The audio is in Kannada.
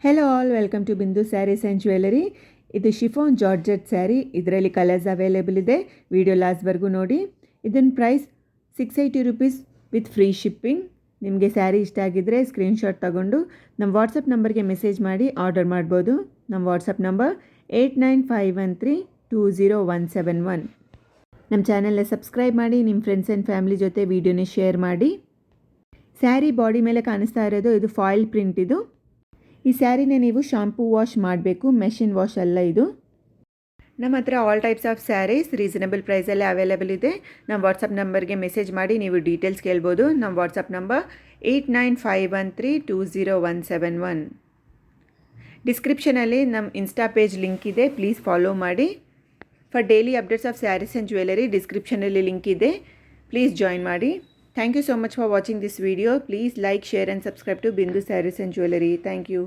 Hello all, welcome to Bindu saris and jewellery. ಇದು ಶಿಫಾನ್ ಜಾರ್ಜೆಟ್ ಸ್ಯಾರಿ. ಇದರಲ್ಲಿ ಕಲರ್ಸ್ ಅವೈಲೇಬಲ್ ಇದೆ. ವಿಡಿಯೋ ಲಾಸ್ಟ್ವರೆಗೂ ನೋಡಿ. ಇದನ್ನ price 680 rupees with free shipping. ನಿಮಗೆ ಸ್ಯಾರಿ ಇಷ್ಟ ಆಗಿದ್ದರೆ ಸ್ಕ್ರೀನ್ಶಾಟ್ ತಗೊಂಡು ನಮ್ಮ ವಾಟ್ಸಪ್ ನಂಬರ್ಗೆ ಮೆಸೇಜ್ ಮಾಡಿ ಆರ್ಡರ್ ಮಾಡ್ಬೋದು. ನಮ್ಮ ವಾಟ್ಸಪ್ ನಂಬರ್ 8951320171. ನಮ್ಮ ಚಾನೆಲ್ನ ಸಬ್ಸ್ಕ್ರೈಬ್ ಮಾಡಿ, ನಿಮ್ಮ ಫ್ರೆಂಡ್ಸ್ ಆ್ಯಂಡ್ ಫ್ಯಾಮಿಲಿ ಜೊತೆ ವಿಡಿಯೋನ ಶೇರ್ ಮಾಡಿ. ಸ್ಯಾರಿ ಬಾಡಿ ಮೇಲೆ ಕಾಣಿಸ್ತಾ ಇರೋದು ಇದು ಫಾಯಿಲ್ ಪ್ರಿಂಟ್. ಇದು ಈ ಸ್ಯಾರಿನ ನೀವು ಶಾಂಪೂ ವಾಶ್ ಮಾಡಬೇಕು, ಮೆಷಿನ್ ವಾಶ್ ಅಲ್ಲ ಇದು. ನಮ್ಮ ಹತ್ರ all types of saris reasonable ಪ್ರೈಸಲ್ಲೇ ಅವೈಲೇಬಲ್ ಇದೆ. ನಮ್ಮ ವಾಟ್ಸಪ್ ನಂಬರ್ಗೆ ಮೆಸೇಜ್ ಮಾಡಿ ನೀವು ಡೀಟೇಲ್ಸ್ ಕೇಳ್ಬೋದು. ನಮ್ಮ ವಾಟ್ಸಪ್ ನಂಬರ್ 8951320171. ಡಿಸ್ಕ್ರಿಪ್ಷನಲ್ಲಿ ನಮ್ಮ ಇನ್ಸ್ಟಾ ಪೇಜ್ ಲಿಂಕ್ ಇದೆ, ಪ್ಲೀಸ್ ಫಾಲೋ ಮಾಡಿ. For daily updates of saris and jewellery ಡಿಸ್ಕ್ರಿಪ್ಷನಲ್ಲಿ ಲಿಂಕ್ ಇದೆ, ಪ್ಲೀಸ್ ಜಾಯಿನ್ ಮಾಡಿ. Thank you so much for watching this video. Please like, share and subscribe to Bindu Sarees and Jewellery. Thank you.